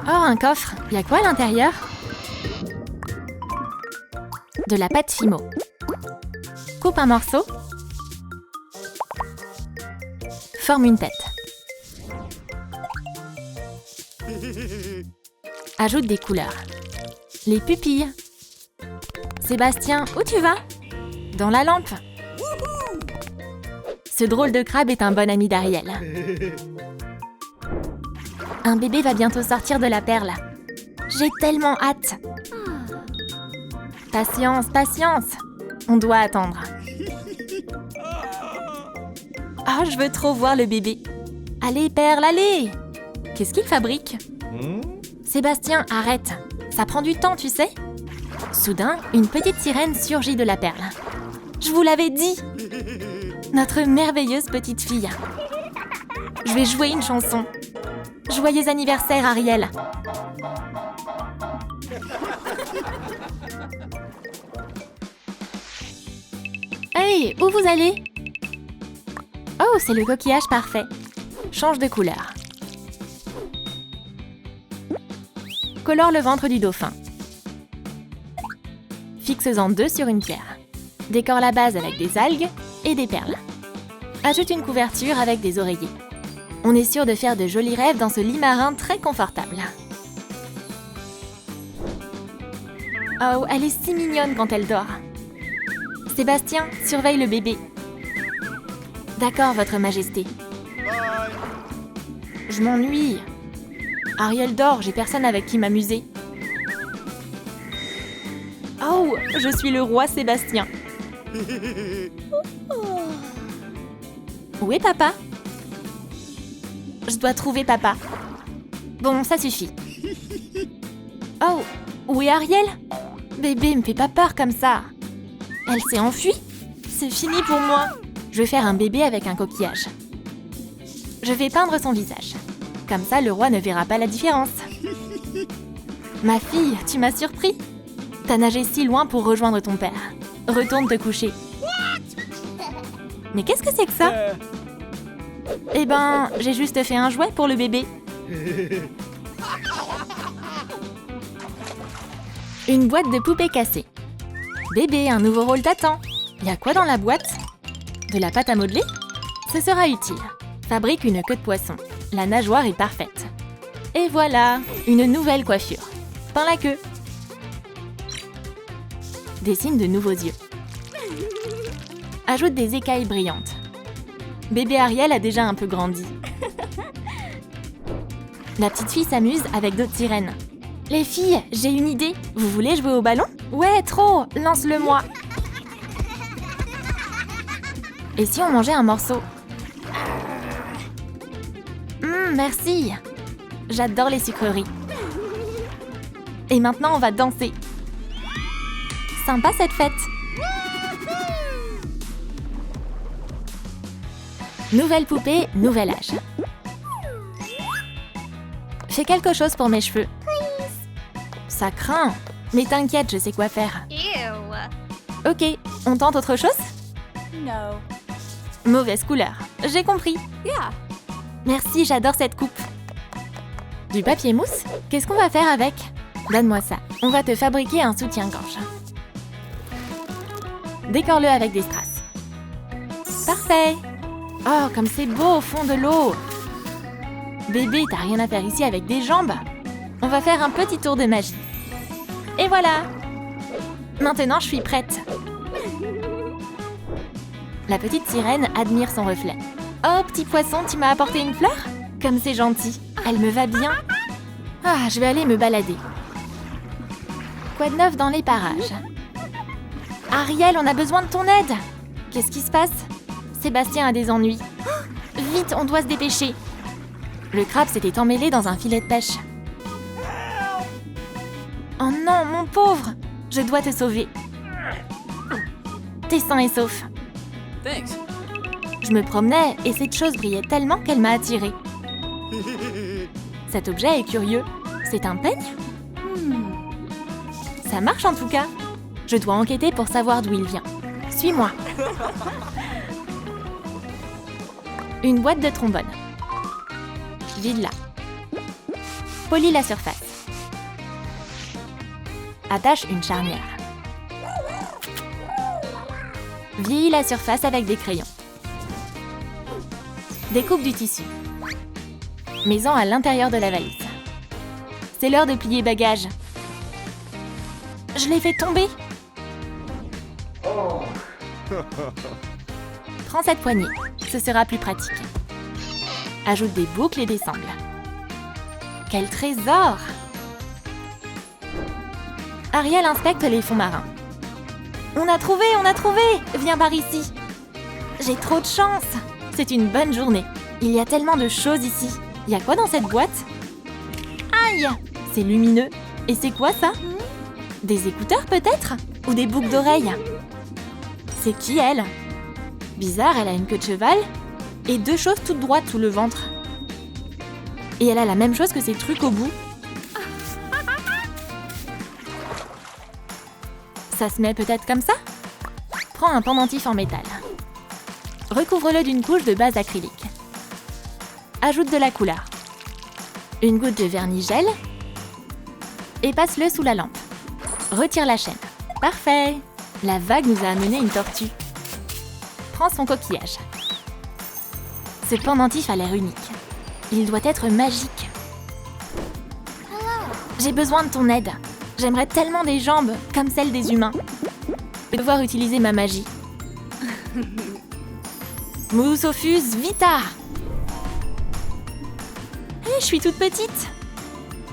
Oh, un coffre. Y a quoi à l'intérieur? De la pâte Fimo. Coupe un morceau. Forme une tête. Ajoute des couleurs. Les pupilles. Sébastien, où tu vas? Dans la lampe. Ce drôle de crabe est un bon ami d'Ariel. Un bébé va bientôt sortir de la perle. J'ai tellement hâte. Patience, patience. On doit attendre. Oh, je veux trop voir le bébé. Allez, Perle, allez! Qu'est-ce qu'il fabrique? Sébastien, arrête. Ça prend du temps, tu sais. Soudain, une petite sirène surgit de la perle. Je vous l'avais dit! Notre merveilleuse petite fille. Je vais jouer une chanson. Joyeux anniversaire, Ariel! Hey, où vous allez? Oh, c'est le coquillage parfait. Change de couleur. Colore le ventre du dauphin. Fixe-en 2 sur une pierre. Décore la base avec des algues et des perles. Ajoute une couverture avec des oreillers. On est sûr de faire de jolis rêves dans ce lit marin très confortable. Oh, elle est si mignonne quand elle dort. Sébastien, surveille le bébé. D'accord, Votre Majesté. Je m'ennuie. Ariel dort, j'ai personne avec qui m'amuser. Oh, je suis le roi Sébastien. Où est papa? Je dois trouver papa. Bon, ça suffit. Oh, où est Ariel? Bébé, me fais pas peur comme ça. Elle s'est enfuie? C'est fini pour moi. Je vais faire un bébé avec un coquillage. Je vais peindre son visage. Comme ça, le roi ne verra pas la différence. Ma fille, tu m'as surpris. T'as nagé si loin pour rejoindre ton père. Retourne te coucher. Mais qu'est-ce que c'est que ça? Eh ben, j'ai juste fait un jouet pour le bébé. Une boîte de poupées cassées. Bébé, un nouveau rôle t'attend. Y a quoi dans la boîte? De la pâte à modeler? Ce sera utile. Fabrique une queue de poisson. La nageoire est parfaite. Et voilà, une nouvelle coiffure. Peins la queue. Dessine de nouveaux yeux. Ajoute des écailles brillantes. Bébé Ariel a déjà un peu grandi. La petite fille s'amuse avec d'autres sirènes. Les filles, j'ai une idée. Vous voulez jouer au ballon? Ouais, trop! Lance-le-moi! Et si on mangeait un morceau? Merci! J'adore les sucreries. Et maintenant, on va danser. Sympa cette fête! Nouvelle poupée, nouvel âge. Fais quelque chose pour mes cheveux. Ça craint. Mais t'inquiète, je sais quoi faire. Ew. Ok, on tente autre chose? No. Mauvaise couleur. J'ai compris. Yeah. Merci, j'adore cette coupe. Du papier mousse? Qu'est-ce qu'on va faire avec? Donne-moi ça. On va te fabriquer un soutien-gorge. Décore-le avec des strass. Parfait! Oh, comme c'est beau au fond de l'eau! Bébé, t'as rien à faire ici avec des jambes? On va faire un petit tour de magie. Et voilà! Maintenant, je suis prête. La petite sirène admire son reflet. Oh, petit poisson, tu m'as apporté une fleur? Comme c'est gentil. Elle me va bien. Ah, je vais aller me balader. Quoi de neuf dans les parages? Ariel, on a besoin de ton aide! Qu'est-ce qui se passe? Sébastien a des ennuis. Vite, on doit se dépêcher. Le crabe s'était emmêlé dans un filet de pêche. Oh non, mon pauvre! Je dois te sauver. T'es sain et sauf. Thanks. Je me promenais et cette chose brillait tellement qu'elle m'a attirée. Cet objet est curieux. C'est un peigne? Ça marche en tout cas. Je dois enquêter pour savoir d'où il vient. Suis-moi. Une boîte de trombone. Vide-la. Polis la surface. Attache une charnière. Vieillis la surface avec des crayons. Découpe du tissu. Mets-en à l'intérieur de la valise. C'est l'heure de plier bagages. Je l'ai fait tomber. Prends cette poignée, ce sera plus pratique. Ajoute des boucles et des sangles. Quel trésor! Ariel inspecte les fonds marins. On a trouvé, on a trouvé! Viens par ici. J'ai trop de chance. C'est une bonne journée. Il y a tellement de choses ici. Il y a quoi dans cette boîte? Aïe! C'est lumineux. Et c'est quoi ça? Des écouteurs peut-être? Ou des boucles d'oreilles? C'est qui elle? Bizarre, elle a une queue de cheval et deux choses toutes droites sous le ventre. Et elle a la même chose que ces trucs au bout. Ça se met peut-être comme ça? Prends un pendentif en métal. Recouvre-le d'une couche de base acrylique. Ajoute de la couleur. Une goutte de vernis gel et passe-le sous la lampe. Retire la chaîne. Parfait! La vague nous a amené une tortue. Prends son coquillage. Ce pendentif a l'air unique. Il doit être magique. J'ai besoin de ton aide. J'aimerais tellement des jambes comme celles des humains. Je vais devoir utiliser ma magie. Moussophus Vita! Hé, je suis toute petite.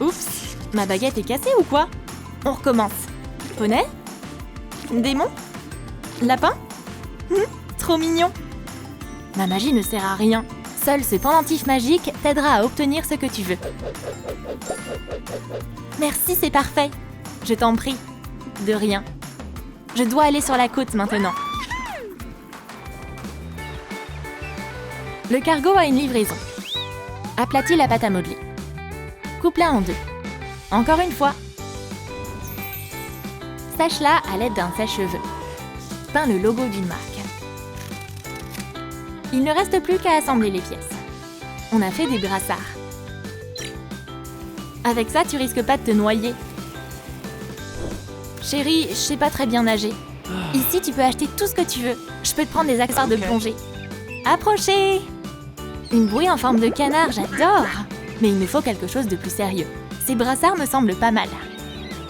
Oups, ma baguette est cassée ou quoi? On recommence. Poney? Démon? Lapin? Trop mignon. Ma magie ne sert à rien. Seul ce pendentif magique t'aidera à obtenir ce que tu veux. Merci, c'est parfait. Je t'en prie. De rien. Je dois aller sur la côte maintenant. Le cargo a une livraison. Aplatis la pâte à modeler. Coupe-la en deux. Encore une fois. Sèche-la à l'aide d'un sèche-cheveux. Peins le logo d'une marque. Il ne reste plus qu'à assembler les pièces. On a fait des brassards. Avec ça, tu risques pas de te noyer. Chérie, je sais pas très bien nager. Ici, tu peux acheter tout ce que tu veux. Je peux te prendre des accessoires de plongée. Approchez! Une bouée en forme de canard, j'adore! Mais il me faut quelque chose de plus sérieux. Ces brassards me semblent pas mal.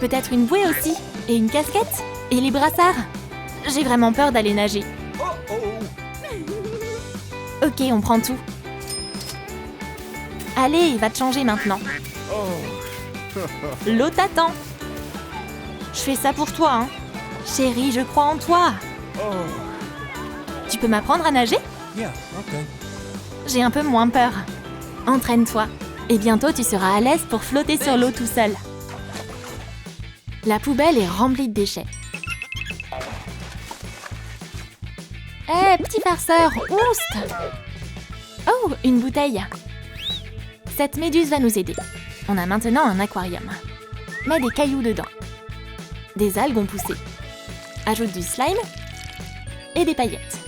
Peut-être une bouée aussi? Et une casquette? Et les brassards? J'ai vraiment peur d'aller nager. Ok, on prend tout. Allez, va te changer maintenant. L'eau t'attend. Je fais ça pour toi, hein. Chérie, je crois en toi. Tu peux m'apprendre à nager? J'ai un peu moins peur. Entraîne-toi. Et bientôt, tu seras à l'aise pour flotter sur l'eau tout seul. La poubelle est remplie de déchets. Hé, petit farceur, oust! Oh, une bouteille. Cette méduse va nous aider. On a maintenant un aquarium. Mets des cailloux dedans. Des algues ont poussé. Ajoute du slime et des paillettes.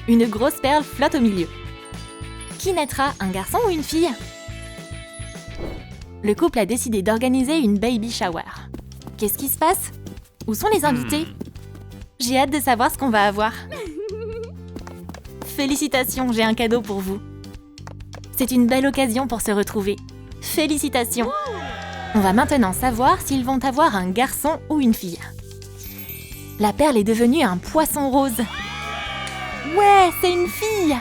Une grosse perle flotte au milieu. Qui naîtra, un garçon ou une fille? Le couple a décidé d'organiser une baby shower. Qu'est-ce qui se passe? Où sont les invités? J'ai hâte de savoir ce qu'on va avoir. Félicitations, j'ai un cadeau pour vous. C'est une belle occasion pour se retrouver. Félicitations! On va maintenant savoir s'ils vont avoir un garçon ou une fille. La perle est devenue un poisson rose. Ouais, c'est une fille!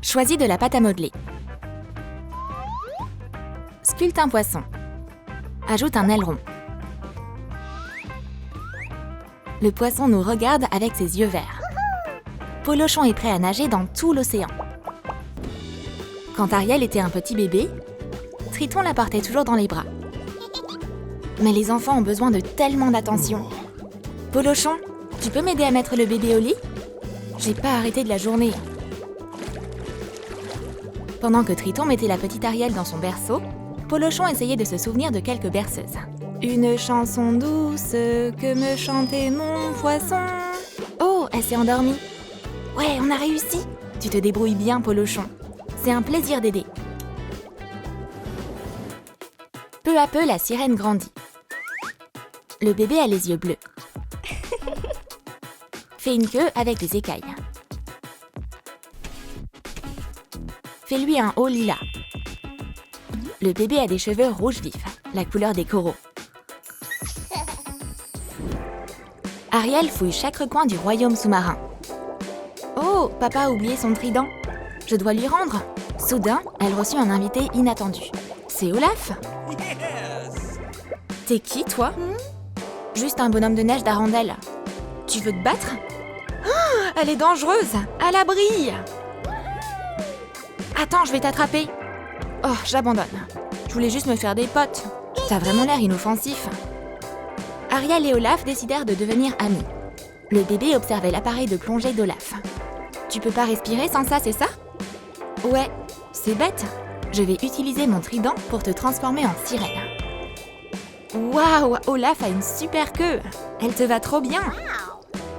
Choisis de la pâte à modeler. Sculpte un poisson. Ajoute un aileron. Le poisson nous regarde avec ses yeux verts. Polochon est prêt à nager dans tout l'océan. Quand Ariel était un petit bébé, Triton la portait toujours dans les bras. Mais les enfants ont besoin de tellement d'attention. Polochon, tu peux m'aider à mettre le bébé au lit? J'ai pas arrêté de la journée. Pendant que Triton mettait la petite Ariel dans son berceau, Polochon essayait de se souvenir de quelques berceuses. Une chanson douce que me chantait mon poisson. Oh, elle s'est endormie. Ouais, on a réussi. Tu te débrouilles bien, Polochon. C'est un plaisir d'aider. Peu à peu, la sirène grandit. Le bébé a les yeux bleus. Fais une queue avec des écailles. Fais-lui un haut lilas. Le bébé a des cheveux rouge vif, la couleur des coraux. Ariel fouille chaque recoin du royaume sous-marin. Oh, papa a oublié son trident. Je dois lui rendre. Soudain, elle reçut un invité inattendu. C'est Olaf. T'es qui, toi? Juste un bonhomme de neige d'Arendelle. Tu veux te battre? Oh, elle est dangereuse. À l'abri. Attends, je vais t'attraper. Oh, j'abandonne. Je voulais juste me faire des potes. T'as vraiment l'air inoffensif. Ariel et Olaf décidèrent de devenir amis. Le bébé observait l'appareil de plongée d'Olaf. Tu peux pas respirer sans ça, c'est ça? Ouais, c'est bête. Je vais utiliser mon trident pour te transformer en sirène. Waouh, Olaf a une super queue. Elle te va trop bien.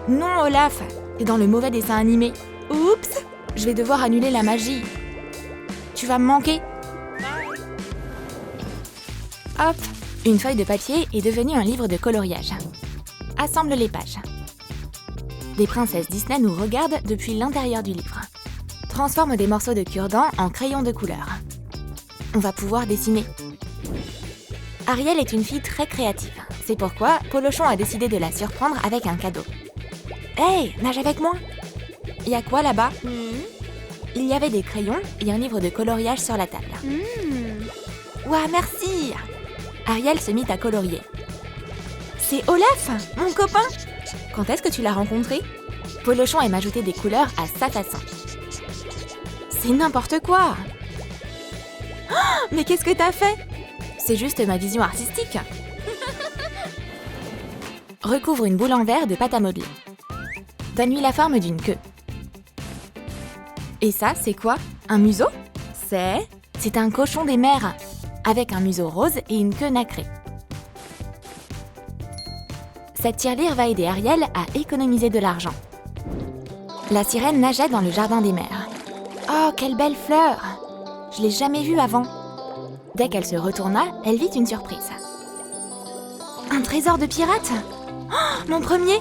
Non, Olaf, t'es dans le mauvais dessin animé. Oups, je vais devoir annuler la magie. Tu vas me manquer. Hop, une feuille de papier est devenue un livre de coloriage. Assemble les pages. Des princesses Disney nous regardent depuis l'intérieur du livre. Transforme des morceaux de cure-dent en crayons de couleur. On va pouvoir dessiner. Ariel est une fille très créative. C'est pourquoi Polochon a décidé de la surprendre avec un cadeau. Hey, nage avec moi! Y a quoi là-bas? Il y avait des crayons et un livre de coloriage sur la table. Ouah, merci! Ariel se mit à colorier. C'est Olaf, mon copain! Quand est-ce que tu l'as rencontré? Polochon aime ajouter des couleurs à sa façon. C'est n'importe quoi! Oh, mais qu'est-ce que t'as fait? C'est juste ma vision artistique. Recouvre une boule en verre de pâte à modeler. Donne-lui la forme d'une queue. Et ça, c'est quoi? Un museau? C'est un cochon des mers, avec un museau rose et une queue nacrée. Cette tirelire va aider Ariel à économiser de l'argent. La sirène nageait dans le jardin des mers. Oh, quelle belle fleur! Je l'ai jamais vue avant. Dès qu'elle se retourna, elle vit une surprise. Un trésor de pirate? Oh, mon premier!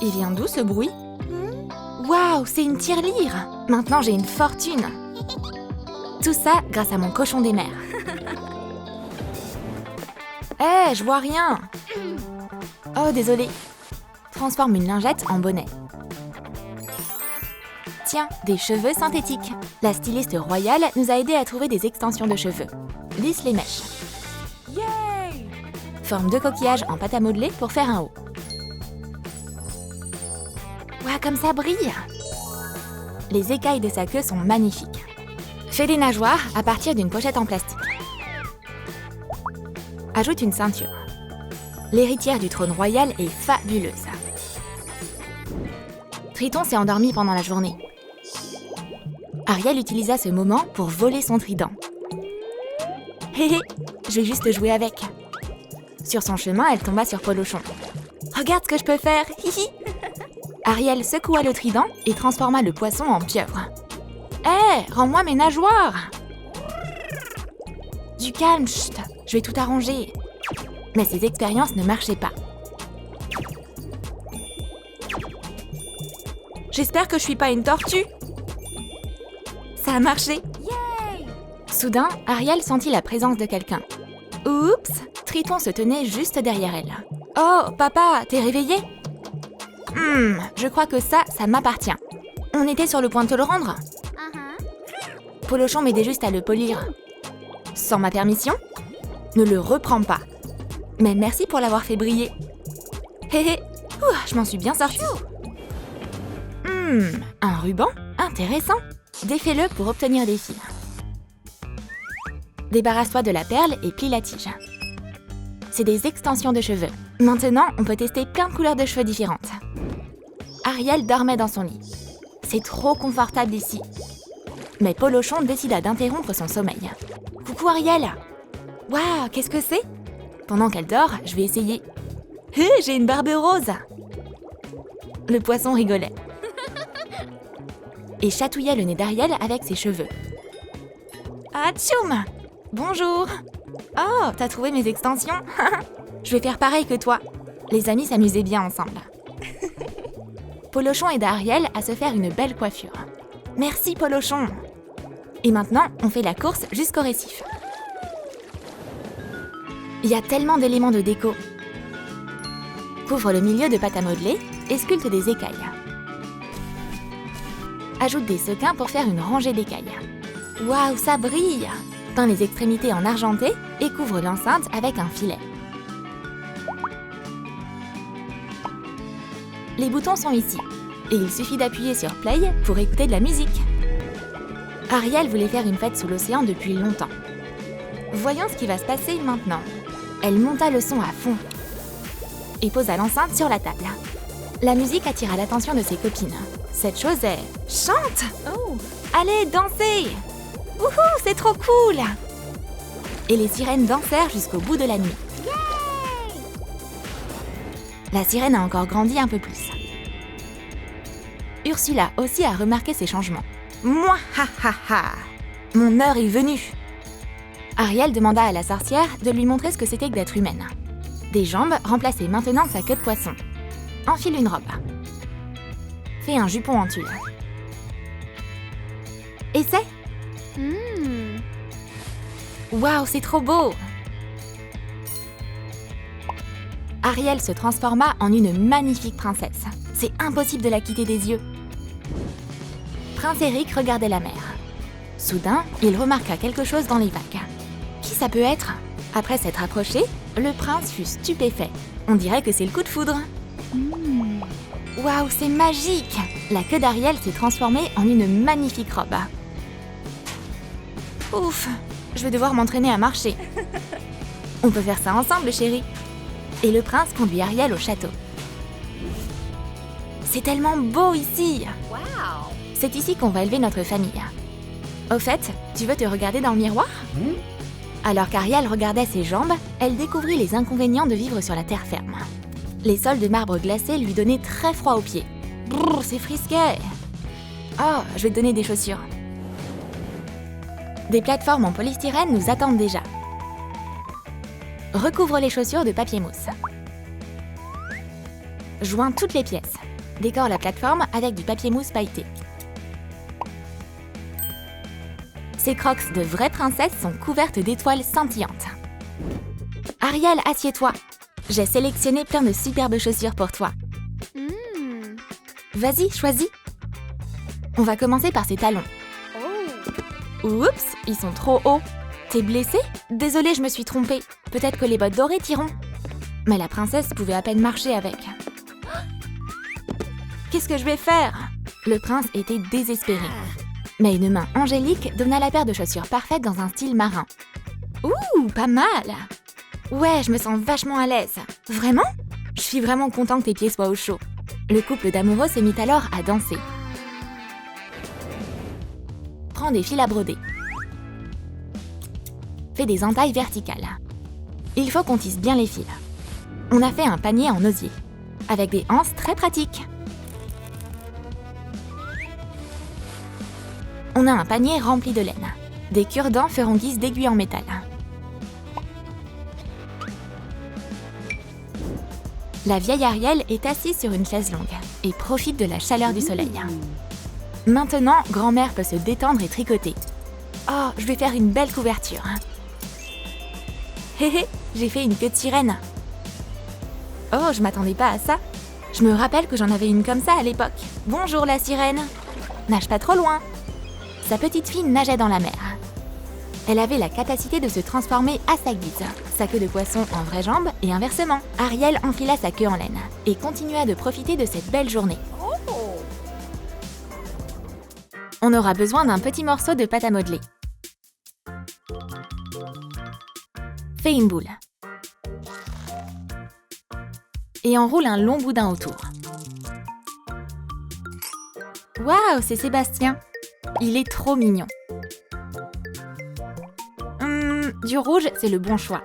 Il vient d'où ce bruit? Waouh, c'est une tirelire! Maintenant j'ai une fortune! Tout ça grâce à mon cochon des mers. Hé, je vois rien! Oh, désolé. Transforme une lingette en bonnet. Tiens, des cheveux synthétiques. La styliste royale nous a aidé à trouver des extensions de cheveux. Lisse les mèches. Yay! Forme 2 coquillages en pâte à modeler pour faire un haut. Ouah, comme ça brille! Les écailles de sa queue sont magnifiques. Fais des nageoires à partir d'une pochette en plastique. Ajoute une ceinture. L'héritière du trône royal est fabuleuse. Triton s'est endormi pendant la journée. Ariel utilisa ce moment pour voler son trident. Hé hé, je vais juste jouer avec. Sur son chemin, elle tomba sur Polochon. Regarde ce que je peux faire, hihi. Ariel secoua le trident et transforma le poisson en pieuvre. Hé, rends-moi mes nageoires! Du calme, chut, je vais tout arranger. Mais ces expériences ne marchaient pas. J'espère que je suis pas une tortue. Ça a marché. Yay! Soudain, Ariel sentit la présence de quelqu'un. Oups, Triton se tenait juste derrière elle. Oh, papa, t'es réveillé? Je crois que ça m'appartient. On était sur le point de te le rendre. Polochon m'aidait juste à le polir. Sans ma permission? Ne le reprends pas. Mais merci pour l'avoir fait briller. Hé hé, je m'en suis bien sortie. Un ruban? Intéressant. Défais-le pour obtenir des fils. Débarrasse-toi de la perle et plie la tige. C'est des extensions de cheveux. Maintenant, on peut tester plein de couleurs de cheveux différentes. Ariel dormait dans son lit. C'est trop confortable ici. Mais Polochon décida d'interrompre son sommeil. Coucou Ariel! Waouh, qu'est-ce que c'est? Pendant qu'elle dort, je vais essayer. Hé, j'ai une barbe rose! Le poisson rigolait. et chatouillait le nez d'Ariel avec ses cheveux. Atchoum! Bonjour! Oh, t'as trouvé mes extensions? Je vais faire pareil que toi. Les amis s'amusaient bien ensemble. Polochon aida Ariel à se faire une belle coiffure. Merci Polochon! Et maintenant, on fait la course jusqu'au récif. Il y a tellement d'éléments de déco. Couvre le milieu de pâte à modeler et sculpte des écailles. Ajoute des sequins pour faire une rangée d'écailles. Waouh, ça brille! Peins les extrémités en argenté et couvre l'enceinte avec un filet. Les boutons sont ici, et il suffit d'appuyer sur Play pour écouter de la musique. Ariel voulait faire une fête sous l'océan depuis longtemps. Voyons ce qui va se passer maintenant. Elle monta le son à fond et posa l'enceinte sur la table. La musique attira l'attention de ses copines. Cette chose est... Chante! Oh. Allez, dansez! Wouhou, c'est trop cool! Et les sirènes dansèrent jusqu'au bout de la nuit. La sirène a encore grandi un peu plus. Ursula aussi a remarqué ces changements. Moi, ha ha ha! Mon heure est venue! Ariel demanda à la sorcière de lui montrer ce que c'était que d'être humaine. Des jambes remplaçaient maintenant sa queue de poisson. Enfile une robe. Fais un jupon en tulle. Essaie! Waouh, c'est trop beau! Ariel se transforma en une magnifique princesse. C'est impossible de la quitter des yeux. Prince Eric regardait la mer. Soudain, il remarqua quelque chose dans les vagues. Qui ça peut être? Après s'être approché, le prince fut stupéfait. On dirait que c'est le coup de foudre. Waouh, c'est magique! La queue d'Ariel s'est transformée en une magnifique robe. Ouf, je vais devoir m'entraîner à marcher. On peut faire ça ensemble, chérie. Et le prince conduit Ariel au château. C'est tellement beau ici! Wow. C'est ici qu'on va élever notre famille. Au fait, tu veux te regarder dans le miroir? Alors qu'Ariel regardait ses jambes, elle découvrit les inconvénients de vivre sur la terre ferme. Les sols de marbre glacé lui donnaient très froid aux pieds. Brrr, c'est frisquet! Oh, je vais te donner des chaussures. Des plateformes en polystyrène nous attendent déjà. Recouvre les chaussures de papier mousse. Joins toutes les pièces. Décore la plateforme avec du papier mousse pailleté. Ces crocs de vraies princesses sont couvertes d'étoiles scintillantes. Ariel, assieds-toi. J'ai sélectionné plein de superbes chaussures pour toi. Vas-y, choisis. On va commencer par ces talons. Oups, ils sont trop hauts. T'es blessée? Désolée, je me suis trompée. Peut-être que les bottes dorées t'iront. Mais la princesse pouvait à peine marcher avec. Qu'est-ce que je vais faire? Le prince était désespéré. Mais une main angélique donna la paire de chaussures parfaite dans un style marin. Ouh, pas mal! Ouais, je me sens vachement à l'aise. Vraiment? Je suis vraiment content que tes pieds soient au chaud. Le couple d'amoureux se mit alors à danser. Prends des fils à broder. Fais des entailles verticales. Il faut qu'on tisse bien les fils. On a fait un panier en osier, avec des anses très pratiques. On a un panier rempli de laine. Des cure-dents feront guise d'aiguilles en métal. La vieille Ariel est assise sur une chaise longue et profite de la chaleur du soleil. Maintenant, grand-mère peut se détendre et tricoter. Oh, je vais faire une belle couverture. Hé hé, j'ai fait une queue de sirène. Oh, je m'attendais pas à ça. Je me rappelle que j'en avais une comme ça à l'époque. Bonjour la sirène. Nage pas trop loin. Sa petite fille nageait dans la mer. Elle avait la capacité de se transformer à sa guise, sa queue de poisson en vraies jambes et inversement. Ariel enfila sa queue en laine et continua de profiter de cette belle journée. On aura besoin d'un petit morceau de pâte à modeler. Fais une boule. Et enroule un long boudin autour. Waouh, c'est Sébastien! Il est trop mignon. Du rouge, c'est le bon choix.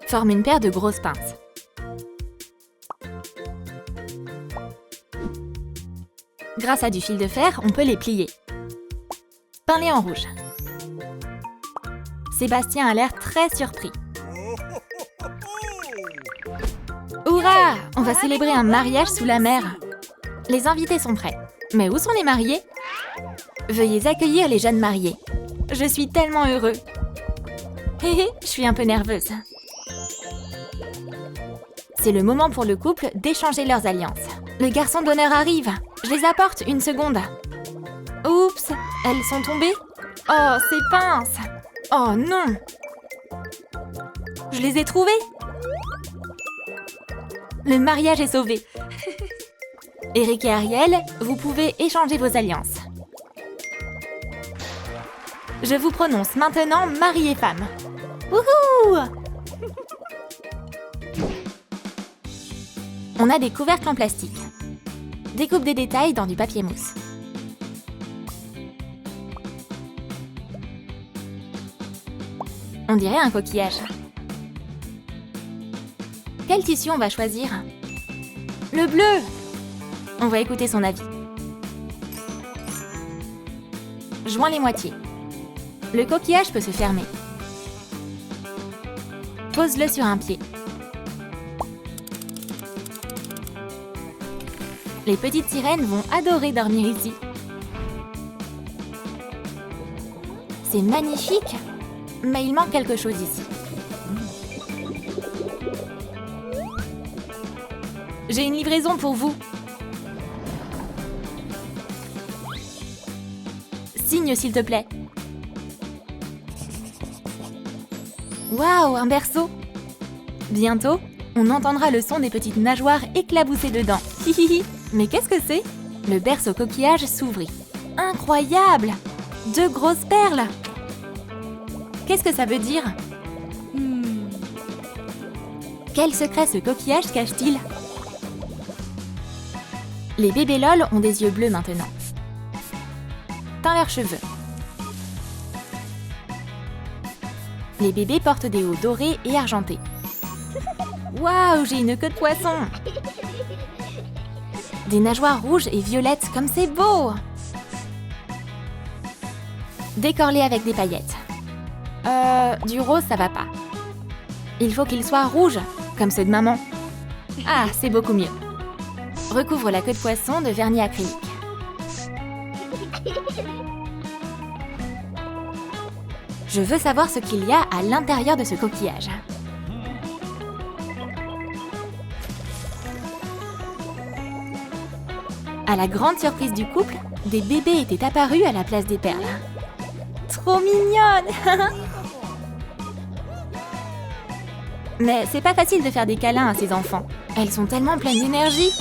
Forme une paire de grosses pinces. Grâce à du fil de fer, on peut les plier. Peins-les en rouge. Sébastien a l'air très surpris. Hurrah! On va célébrer un mariage sous la mer. Les invités sont prêts. Mais où sont les mariés? Veuillez accueillir les jeunes mariés. Je suis tellement heureux. Hé hé, je suis un peu nerveuse. C'est le moment pour le couple d'échanger leurs alliances. Le garçon d'honneur arrive. Je les apporte, une seconde. Oups, elles sont tombées? Oh, c'est pince! Oh non! Je les ai trouvées! Le mariage est sauvé. Eric et Ariel, vous pouvez échanger vos alliances. Je vous prononce maintenant mari et femme. Wouhou! On a des couvercles en plastique. Découpe des détails dans du papier mousse. On dirait un coquillage. Quel tissu on va choisir? Le bleu! On va écouter son avis. Joins les moitiés. Le coquillage peut se fermer. Pose-le sur un pied. Les petites sirènes vont adorer dormir ici. C'est magnifique, mais il manque quelque chose ici. J'ai une livraison pour vous. Signe, s'il te plaît. Waouh, un berceau! Bientôt, on entendra le son des petites nageoires éclaboussées dedans. Hihihi. Mais qu'est-ce que c'est? Le berceau coquillage s'ouvrit. Incroyable! 2 grosses perles! Qu'est-ce que ça veut dire? Quel secret ce coquillage cache-t-il? Les bébés LOL ont des yeux bleus maintenant. Teins leurs cheveux. Les bébés portent des hauts dorés et argentés. Waouh, j'ai une queue de poisson! Des nageoires rouges et violettes, comme c'est beau! Décore-les avec des paillettes. Du rose, ça va pas. Il faut qu'il soit rouge, comme ceux de maman. Ah, c'est beaucoup mieux. Recouvre la queue de poisson de vernis acrylique. Je veux savoir ce qu'il y a à l'intérieur de ce coquillage. À la grande surprise du couple, des bébés étaient apparus à la place des perles. Trop mignonne! Mais c'est pas facile de faire des câlins à ces enfants. Elles sont tellement pleines d'énergie.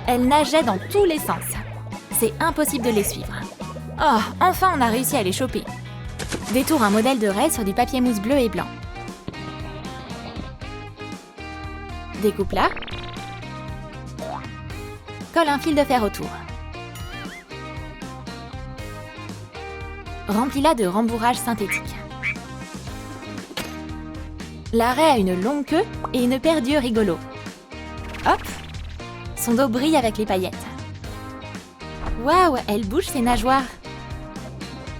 Elles nageaient dans tous les sens. C'est impossible de les suivre. Oh, enfin on a réussi à les choper. Détourne un modèle de raie sur du papier mousse bleu et blanc. Découpe-la. Colle un fil de fer autour. Remplis-la de rembourrage synthétique. La raie a une longue queue et une paire d'yeux rigolos. Hop! Son dos brille avec les paillettes. Waouh, elle bouge ses nageoires.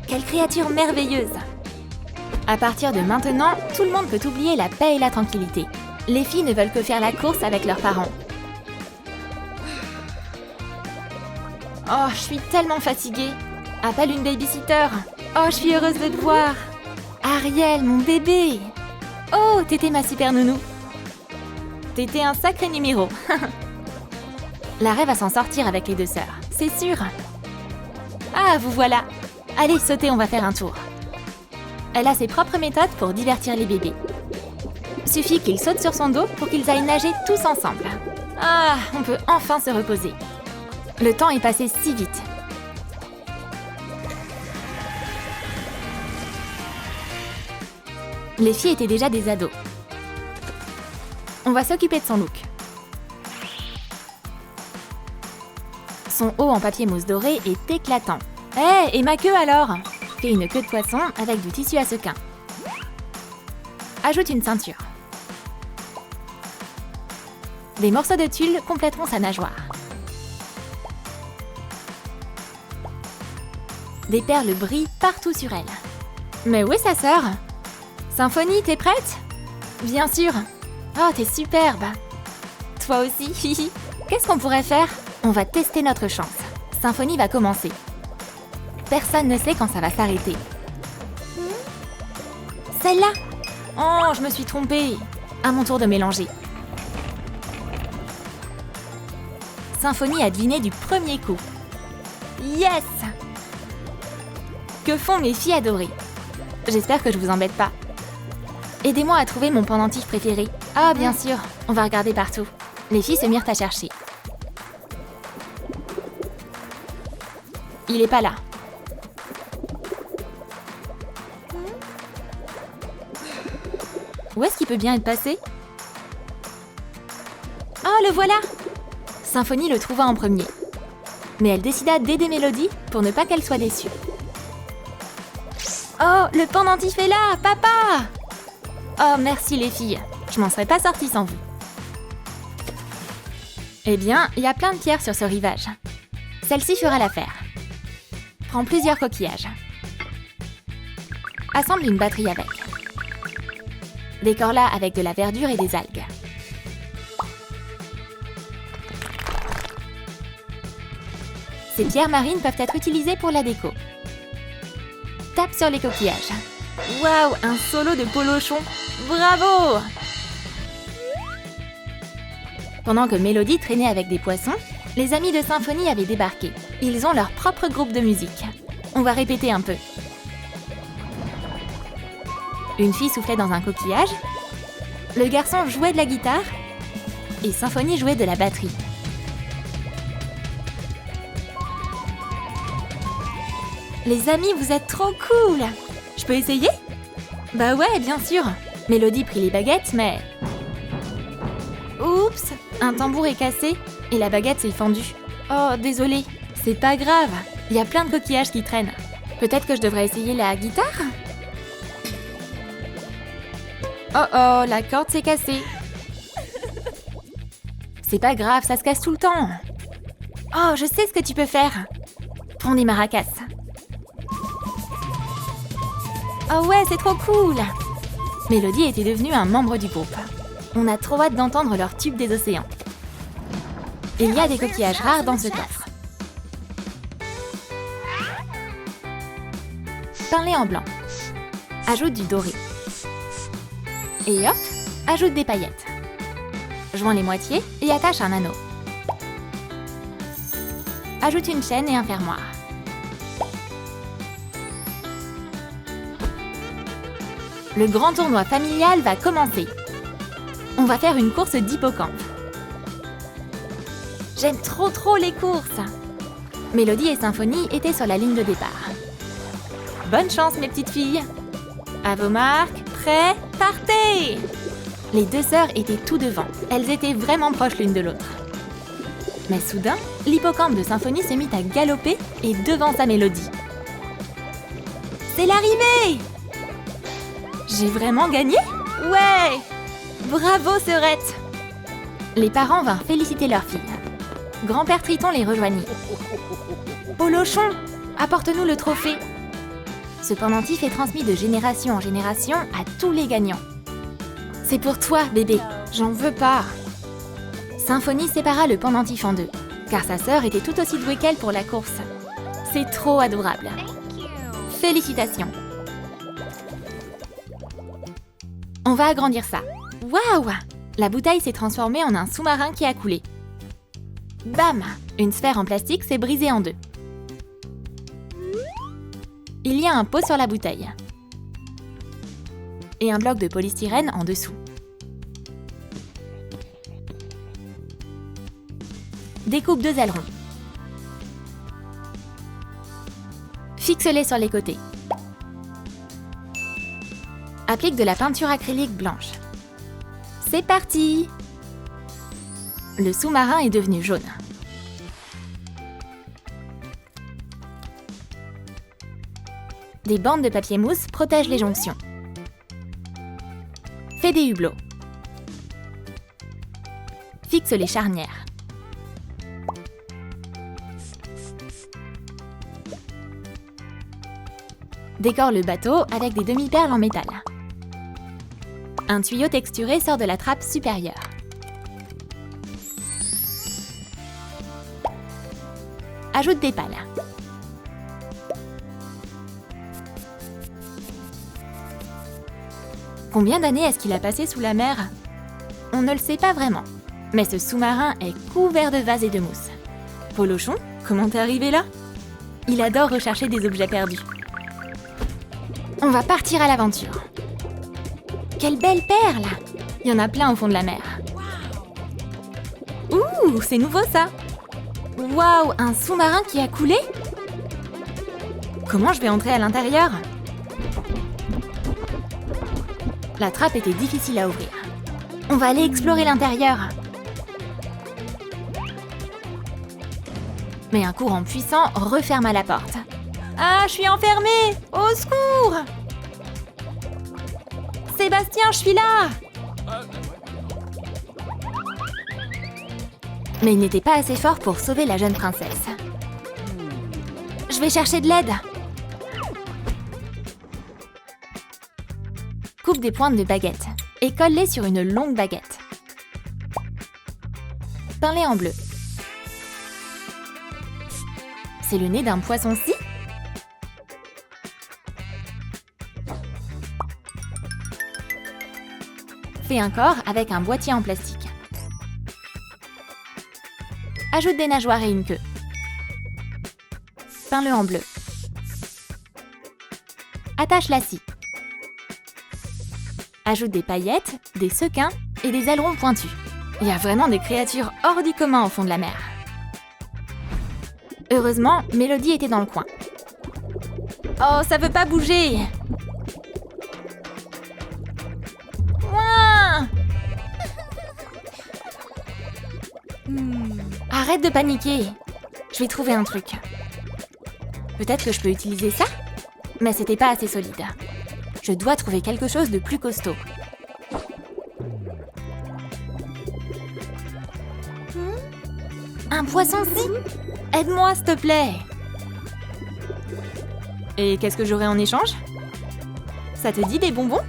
Quelle créature merveilleuse! À partir de maintenant, tout le monde peut oublier la paix et la tranquillité. Les filles ne veulent que faire la course avec leurs parents. Oh, je suis tellement fatiguée. Appelle une babysitter. Oh, je suis heureuse de te voir. Ariel, mon bébé. Oh, t'étais ma super nounou. T'étais un sacré numéro. La raie va s'en sortir avec les 2 sœurs, c'est sûr. Ah, vous voilà. Allez, sautez, on va faire un tour. Elle a ses propres méthodes pour divertir les bébés. Suffit qu'ils sautent sur son dos pour qu'ils aillent nager tous ensemble. Ah, on peut enfin se reposer. Le temps est passé si vite. Les filles étaient déjà des ados. On va s'occuper de son look. Son haut en papier mousse doré est éclatant. Hé, et ma queue alors? Fais une queue de poisson avec du tissu à sequins. Ajoute une ceinture. Des morceaux de tulle compléteront sa nageoire. Des perles brillent partout sur elle. Mais où est sa sœur? Symphonie, t'es prête? Bien sûr. Oh, t'es superbe. Toi aussi. Qu'est-ce qu'on pourrait faire? On va tester notre chance. Symphonie va commencer. Personne ne sait quand ça va s'arrêter. Celle-là! Oh, je me suis trompée. À mon tour de mélanger. Symphonie a deviné du premier coup. Yes! Que font mes filles adorées? J'espère que je vous embête pas. Aidez-moi à trouver mon pendentif préféré. Ah, bien sûr, on va regarder partout. Les filles se mirent à chercher. Il est pas là. Où est-ce qu'il peut bien être passé? Oh, le voilà! Symphonie le trouva en premier. Mais elle décida d'aider Mélodie pour ne pas qu'elle soit déçue. Oh, le pendentif est là, papa! Oh, merci les filles. Je m'en serais pas sortie sans vous. Eh bien, il y a plein de pierres sur ce rivage. Celle-ci fera l'affaire. Prends plusieurs coquillages. Assemble une batterie avec. Décore-la avec de la verdure et des algues. Ces pierres marines peuvent être utilisées pour la déco. Tape sur les coquillages. Waouh, un solo de polochon. Bravo! Pendant que Mélodie traînait avec des poissons, les amis de Symphonie avaient débarqué. Ils ont leur propre groupe de musique. On va répéter un peu. Une fille soufflait dans un coquillage, le garçon jouait de la guitare et Symphonie jouait de la batterie. Les amis, vous êtes trop cool! Je peux essayer? Bah ouais, bien sûr. Mélodie prit les baguettes, mais... Oups! Un tambour est cassé et la baguette s'est fendue. Oh, désolée. C'est pas grave. Il y a plein de coquillages qui traînent. Peut-être que je devrais essayer la guitare? Oh oh, la corde s'est cassée. C'est pas grave, ça se casse tout le temps. Oh, je sais ce que tu peux faire. Prends des maracas. Oh ouais, c'est trop cool! Mélodie était devenue un membre du groupe. On a trop hâte d'entendre leur tube des océans. Il y a des coquillages rares dans ce coffre. Peins-les en blanc. Ajoute du doré. Et hop, ajoute des paillettes. Joins les moitiés et attache un anneau. Ajoute une chaîne et un fermoir. Le grand tournoi familial va commencer. On va faire une course d'hippocampe. J'aime trop les courses. Mélodie et Symphonie étaient sur la ligne de départ. Bonne chance mes petites filles. À vos marques, prêts, partez! Les deux sœurs étaient tout devant. Elles étaient vraiment proches l'une de l'autre. Mais soudain, l'hippocampe de Symphonie se mit à galoper et devança Mélodie. C'est l'arrivée! J'ai vraiment gagné? Ouais! Bravo, sœurette! Les parents vinrent féliciter leur fille. Grand-père Triton les rejoignit. Polochon, apporte-nous le trophée. Ce pendentif est transmis de génération en génération à tous les gagnants. C'est pour toi, bébé. J'en veux pas. Symphonie sépara le pendentif en deux, car sa sœur était tout aussi douée qu'elle pour la course. C'est trop adorable. Félicitations. On va agrandir ça. Waouh! La bouteille s'est transformée en un sous-marin qui a coulé. Bam! Une sphère en plastique s'est brisée en deux. Il y a un pot sur la bouteille. Et un bloc de polystyrène en dessous. Découpe deux ailerons. Fixe-les sur les côtés. Applique de la peinture acrylique blanche. C'est parti! Le sous-marin est devenu jaune. Des bandes de papier mousse protègent les jonctions. Fais des hublots. Fixe les charnières. Décore le bateau avec des demi-perles en métal. Un tuyau texturé sort de la trappe supérieure. Ajoute des pales. Combien d'années est-ce qu'il a passé sous la mer? On ne le sait pas vraiment. Mais ce sous-marin est couvert de vases et de mousse. Polochon, comment t'es arrivé là? Il adore rechercher des objets perdus. On va partir à l'aventure. Quelle belle perle! Il y en a plein au fond de la mer. Ouh, c'est nouveau ça! Waouh, un sous-marin qui a coulé? Comment je vais entrer à l'intérieur? La trappe était difficile à ouvrir. On va aller explorer l'intérieur. Mais un courant puissant referma la porte. Ah, je suis enfermée! Au secours! Sébastien, je suis là! Mais il n'était pas assez fort pour sauver la jeune princesse. Je vais chercher de l'aide. Coupe des pointes de baguette et colle-les sur une longue baguette. Peins-les en bleu. C'est le nez d'un poisson-ci? Fais un corps avec un boîtier en plastique. Ajoute des nageoires et une queue. Peins-le en bleu. Attache la scie. Ajoute des paillettes, des sequins et des ailerons pointus. Il y a vraiment des créatures hors du commun au fond de la mer. Heureusement, Mélodie était dans le coin. Oh, ça veut pas bouger! Ouin! Arrête de paniquer. Je vais trouver un truc. Peut-être que je peux utiliser ça? Mais c'était pas assez solide. Je dois trouver quelque chose de plus costaud. Un poisson-ci? Aide-moi, s'il te plaît. Et qu'est-ce que j'aurai en échange? Ça te dit des bonbons?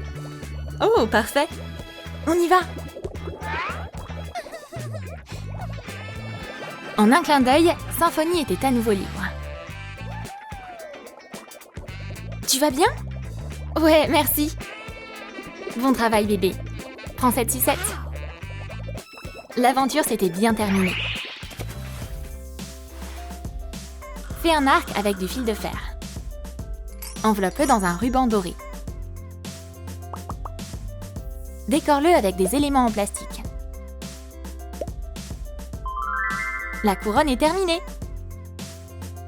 Oh, parfait. On y va. En un clin d'œil, Symphonie était à nouveau libre. Tu vas bien? Ouais, merci. Bon travail, bébé. Prends cette sucette. L'aventure s'était bien terminée. Fais un arc avec du fil de fer. Enveloppe-le dans un ruban doré. Décore-le avec des éléments en plastique. La couronne est terminée.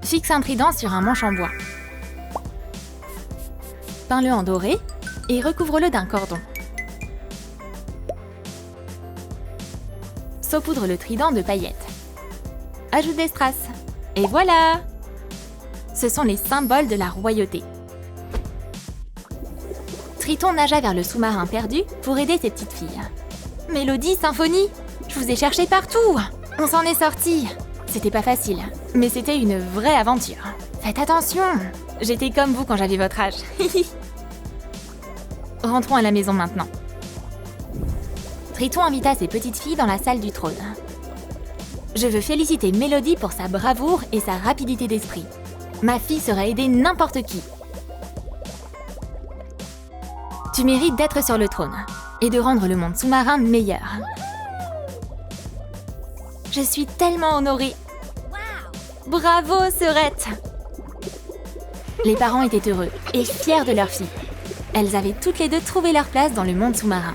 Fixe un trident sur un manche en bois. Peins-le en doré et recouvre-le d'un cordon. Saupoudre le trident de paillettes. Ajoute des strass. Et voilà! Ce sont les symboles de la royauté. Triton nagea vers le sous-marin perdu pour aider ses petites filles. Mélodie, Symphonie, je vous ai cherché partout! On s'en est sortis. C'était pas facile, mais c'était une vraie aventure. Faites attention! J'étais comme vous quand j'avais votre âge. Rentrons à la maison maintenant. Triton invita ses petites filles dans la salle du trône. Je veux féliciter Mélodie pour sa bravoure et sa rapidité d'esprit. Ma fille saurait aider n'importe qui. Tu mérites d'être sur le trône et de rendre le monde sous-marin meilleur. Je suis tellement honorée. Bravo, sœurette! Les parents étaient heureux et fiers de leur fille. Elles avaient toutes les deux trouvé leur place dans le monde sous-marin.